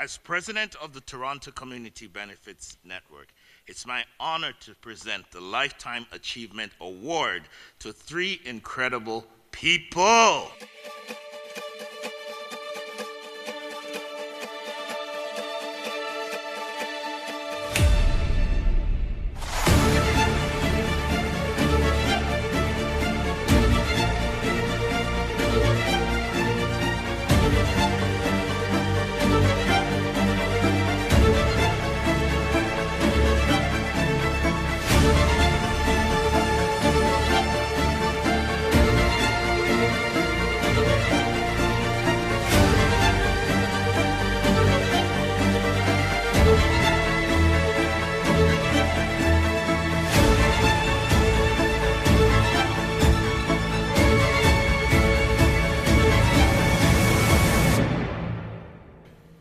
as president of the Toronto Community Benefits Network, it's my honor to present the Lifetime Achievement Award to 3 incredible people.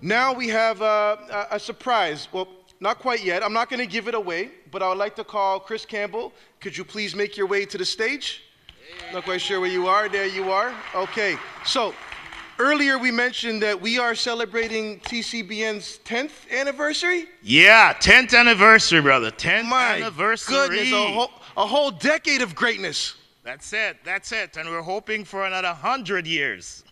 Now we have a surprise. Well, not quite yet. I'm not going to give it away, but I would like to call CHRIS Campbell. Could you please make your way to the stage? Not quite sure where you are. There you are. Okay. So earlier we mentioned that we are celebrating TCBN's 10th anniversary. Yeah, 10th anniversary, brother. 10th My anniversary. Goodness, a whole decade of greatness. That's it. That's it. And we're hoping for another 100 years.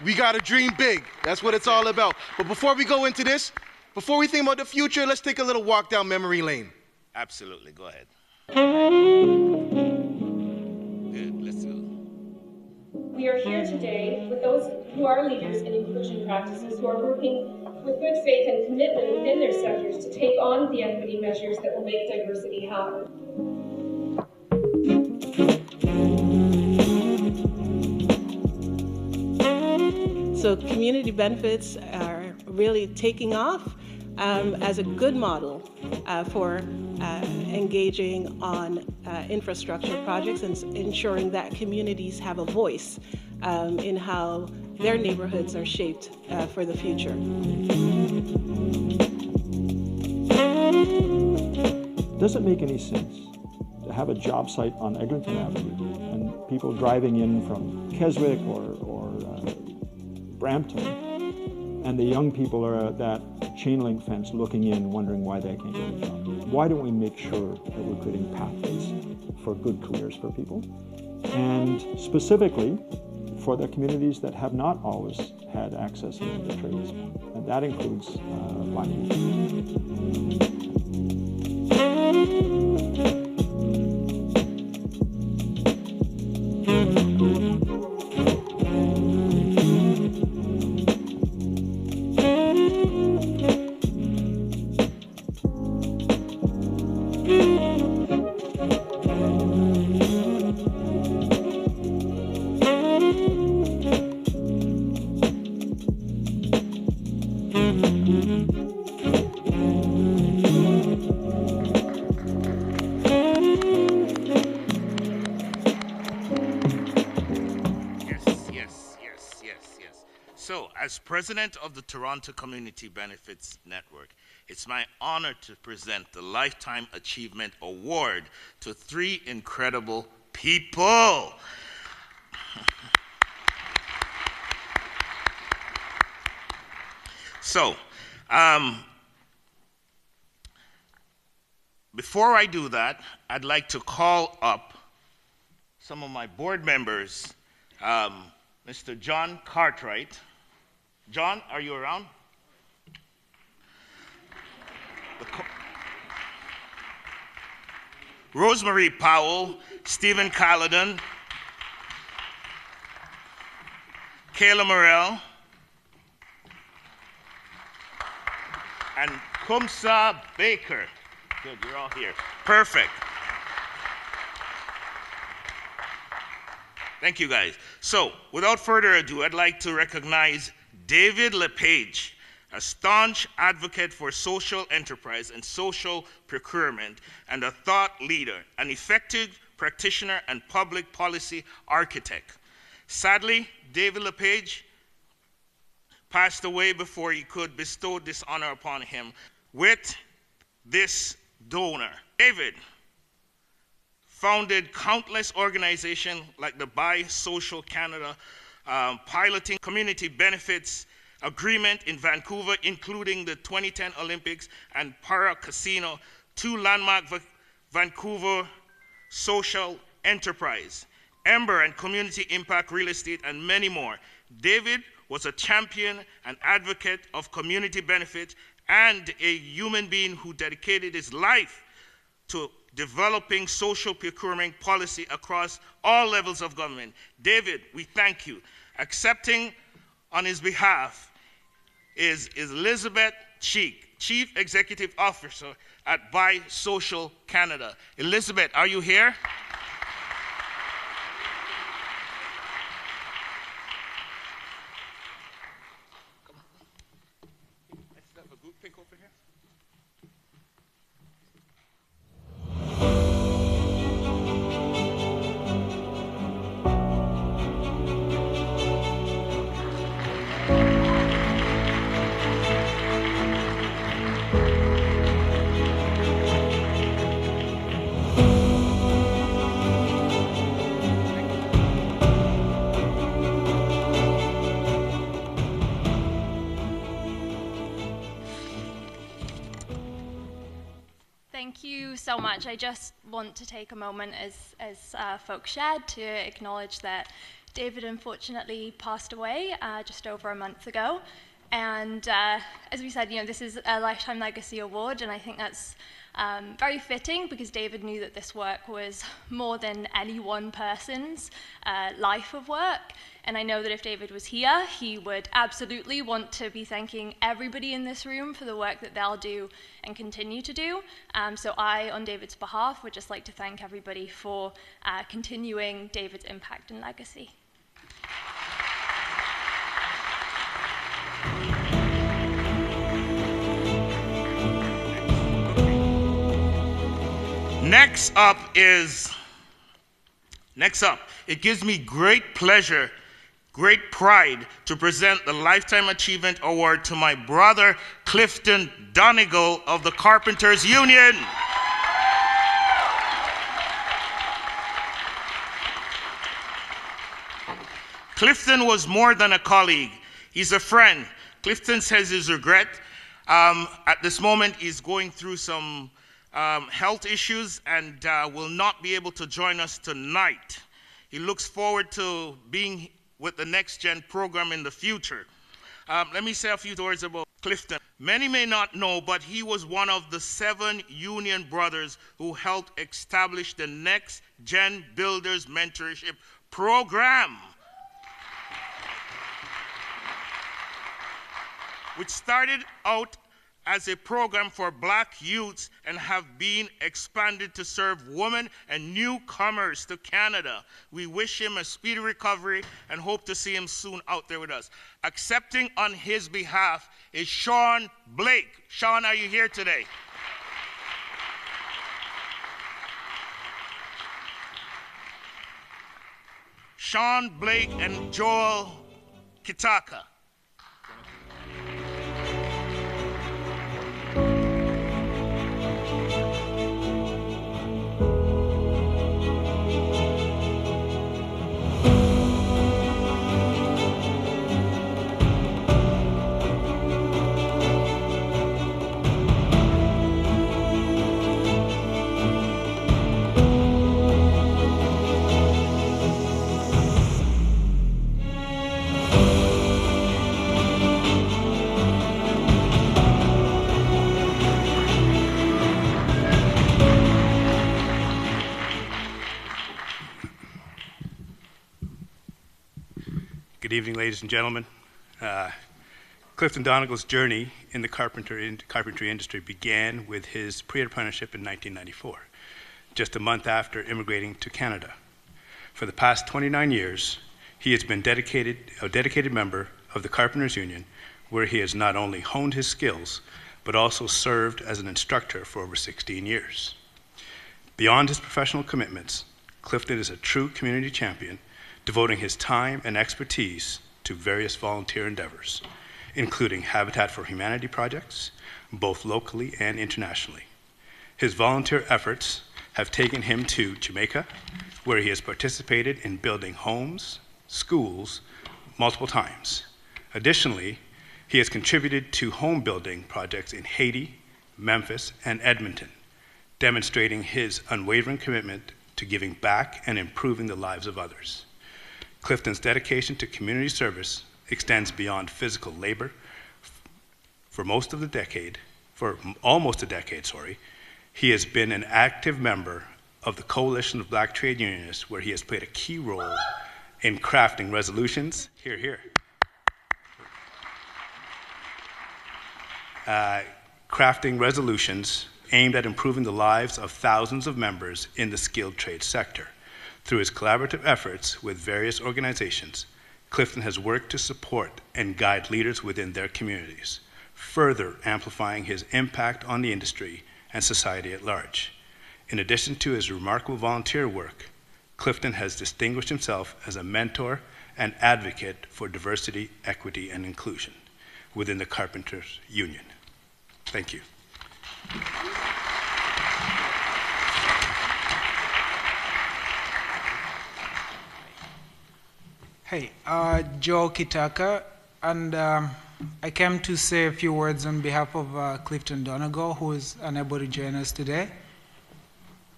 We got to dream big. That's what it's all about. But before we go into this, before we think about the future, let's take a little walk down memory lane. Absolutely. Go ahead. Good. Let's go. We are here today with those who are leaders in inclusion practices who are working with good faith and commitment within their sectors to take on the equity measures that will make diversity happen. So community benefits are really taking off as a good model for engaging on infrastructure projects and ensuring that communities have a voice in how their neighborhoods are shaped for the future. Does it make any sense to have a job site on Eglinton Avenue and people driving in from Keswick or Brampton, and the young people are at that chain link fence looking in, wondering why they can't get a job? Why don't we make sure that we're creating pathways for good careers for people, and specifically for the communities that have not always had access into the trades, and that includes Black people. So, as president of the Toronto Community Benefits Network, it's my honor to present the Lifetime Achievement Award to 3 incredible people. So, before I do that, I'd like to call up some of my board members, Mr. John Cartwright. John, are you around? Rosemary Powell, Stephen Caledon, Kayla Morrell, and Kumsa Baker. Good, you're all here. Perfect. Thank you, guys. So, without further ado, I'd like to recognize David LePage, a staunch advocate for social enterprise and social procurement, and a thought leader, an effective practitioner and public policy architect. Sadly, David LePage passed away before he could bestow this honor upon him with this donor. David founded countless organizations like the Buy Social Canada, piloting community benefits agreement in Vancouver, including the 2010 Olympics and Para Casino, 2 landmark Vancouver social enterprise, Ember and community impact real estate, and many more. David was a champion and advocate of community benefit and a human being who dedicated his life to developing social procurement policy across all levels of government. David, we thank you. Accepting on his behalf is Elizabeth Cheek, Chief Executive Officer at Buy Social Canada. Elizabeth, are you here? Come on. Let's have a group pick over here. Thank you so much. I just want to take a moment, as folks shared, to acknowledge that David unfortunately passed away just over a month ago. And as we said, this is a Lifetime Legacy Award, and I think that's very fitting because David knew that this work was more than any one person's life of work. And I know that if David was here, he would absolutely want to be thanking everybody in this room for the work that they'll do and continue to do. So I, on David's behalf, would just like to thank everybody for continuing David's impact and legacy. Next up, it gives me great pleasure, great pride to present the Lifetime Achievement Award to my brother, Clifton Donegal of the Carpenters Union. Clifton was more than a colleague. He's a friend. Clifton says his regret. At this moment, he's going through some health issues and will not be able to join us tonight. He looks forward to being with the Next Gen program in the future. Let me say a few words about Clifton. Many may not know, but he was one of the 7 union brothers who helped establish the Next Gen Builders Mentorship Program, which started out as a program for Black youths and have been expanded to serve women and newcomers to Canada. We wish him a speedy recovery and hope to see him soon out there with us. Accepting on his behalf is Sean Blake. Sean, are you here today? Sean Blake and Joel Kitaka. Good evening, ladies and gentlemen. Clifton Donegal's journey in the carpentry industry began with his pre-apprenticeship in 1994, just a month after immigrating to Canada. For the past 29 years, he has been a dedicated member of the Carpenters Union, where he has not only honed his skills, but also served as an instructor for over 16 years. Beyond his professional commitments, Clifton is a true community champion, devoting his time and expertise to various volunteer endeavors, including Habitat for Humanity projects, both locally and internationally. His volunteer efforts have taken him to Jamaica, where he has participated in building homes, schools, multiple times. Additionally, He has contributed to home building projects in Haiti, Memphis, and Edmonton, demonstrating his unwavering commitment to giving back and improving the lives of others. Clifton's dedication to community service extends beyond physical labor. For almost a decade, he has been an active member of the Coalition of Black Trade Unionists, where he has played a key role in crafting resolutions, crafting resolutions aimed at improving the lives of thousands of members in the skilled trade sector. Through his collaborative efforts with various organizations, Clifton has worked to support and guide leaders within their communities, further amplifying his impact on the industry and society at large. In addition to his remarkable volunteer work, Clifton has distinguished himself as a mentor and advocate for diversity, equity, and inclusion within the Carpenters Union. Thank you. Hey, Joe Kitaka, and I came to say a few words on behalf of Clifton Donegal, who is unable to join us today.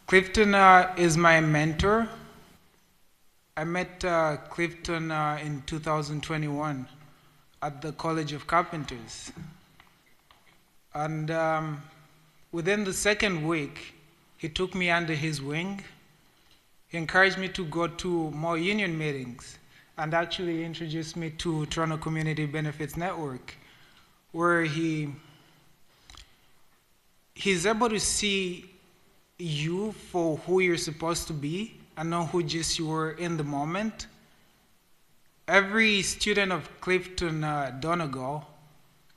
Clifton is my mentor. I met Clifton in 2021 at the College of Carpenters. And within the second week, he took me under his wing. He encouraged me to go to more union meetings and actually introduced me to Toronto Community Benefits Network, where he's able to see you for who you're supposed to be and not who just you were in the moment. Every student of Clifton Donegal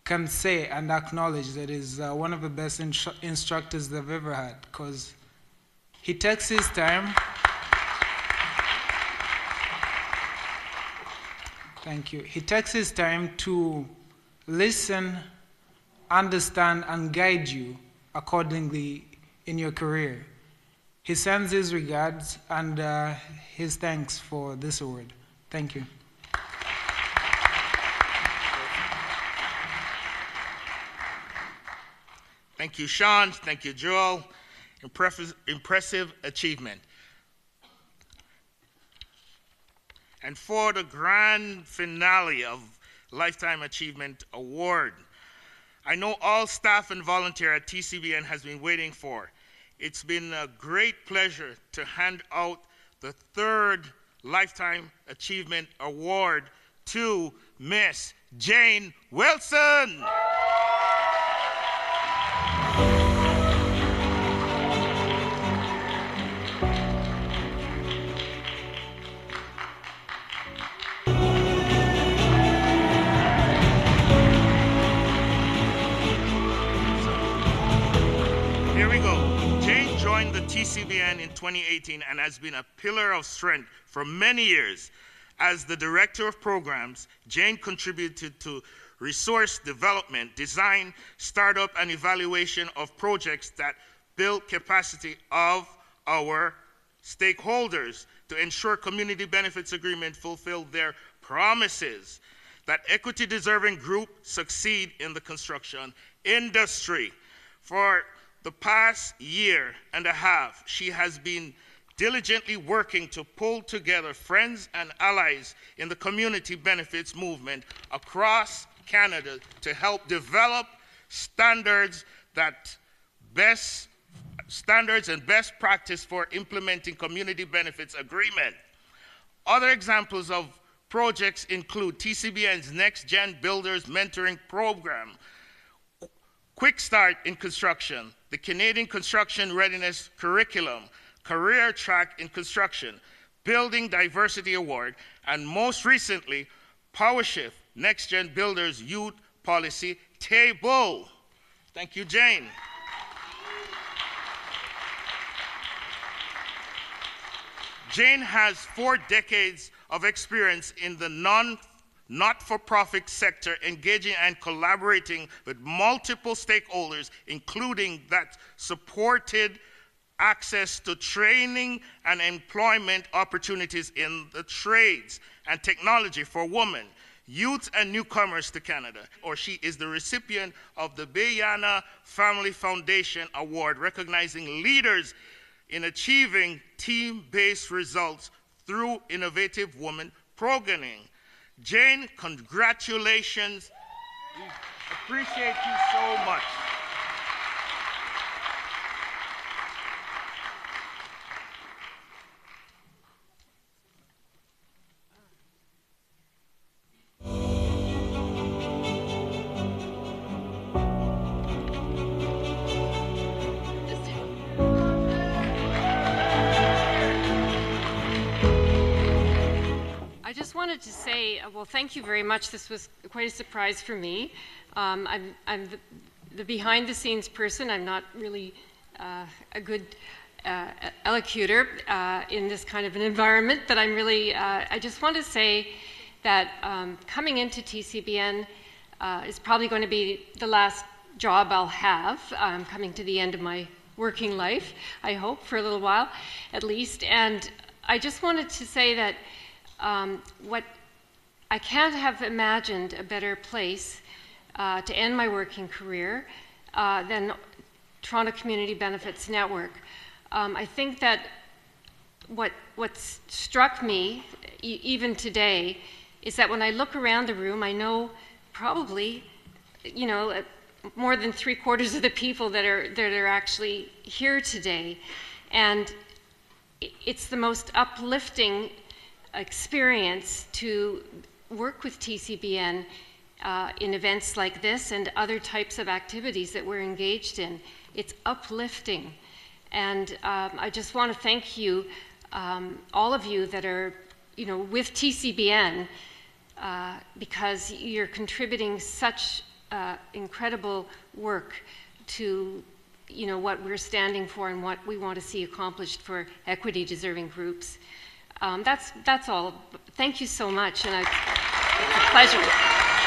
can say and acknowledge that he's one of the best instructors they've ever had, because he takes his time. Thank you. He takes his time to listen, understand, and guide you accordingly in your career. He sends his regards and his thanks for this award. Thank you. Thank you, Sean. Thank you, Joel. Impressive achievement. And for the grand finale of Lifetime Achievement Award, I know all staff and volunteer at TCBN has been waiting for. It's been a great pleasure to hand out the third Lifetime Achievement Award to Miss Jane Wilson. TCBN in 2018 and has been a pillar of strength for many years. As the Director of Programs, Jane contributed to resource development, design, startup, and evaluation of projects that build capacity of our stakeholders to ensure community benefits agreement fulfill their promises, that equity-deserving groups succeed in the construction industry. For the past year and a half, she has been diligently working to pull together friends and allies in the community benefits movement across Canada to help develop standards and best practice for implementing community benefits agreement. Other examples of projects include TCBN's Next Gen Builders Mentoring Program, Quick Start in Construction, the Canadian Construction Readiness Curriculum, Career Track in Construction, Building Diversity Award, and most recently, PowerShift, Next Gen Builders Youth Policy Table. Thank you, Jane. Jane has 4 decades of experience in the not-for-profit sector, engaging and collaborating with multiple stakeholders, including that supported access to training and employment opportunities in the trades and technology for women, youth and newcomers to Canada, or she is the recipient of the Bayana Family Foundation Award, recognizing leaders in achieving team-based results through innovative women programming. Jane, congratulations. We appreciate you so much. I just wanted to say, well, thank you very much. This was quite a surprise for me. I'm the behind-the-scenes person. I'm not really a good elocutor in this kind of an environment, but I'm really, I just want to say that coming into TCBN is probably going to be the last job I'll have. I'm coming to the end of my working life, I hope, for a little while at least. And I just wanted to say that what I can't have imagined a better place to end my working career than Toronto Community Benefits Network. I think that what struck me even today is that when I look around the room, I know probably, you know, more than 3/4 of the people that are actually here today, and it's the most uplifting experience to work with TCBN in events like this and other types of activities that we're engaged in. It's uplifting. And I just want to thank you, all of you that are, you know, with TCBN, because you're contributing such incredible work to, you know, what we're standing for and what we want to see accomplished for equity-deserving groups. That's all. Thank you so much, and it's a pleasure.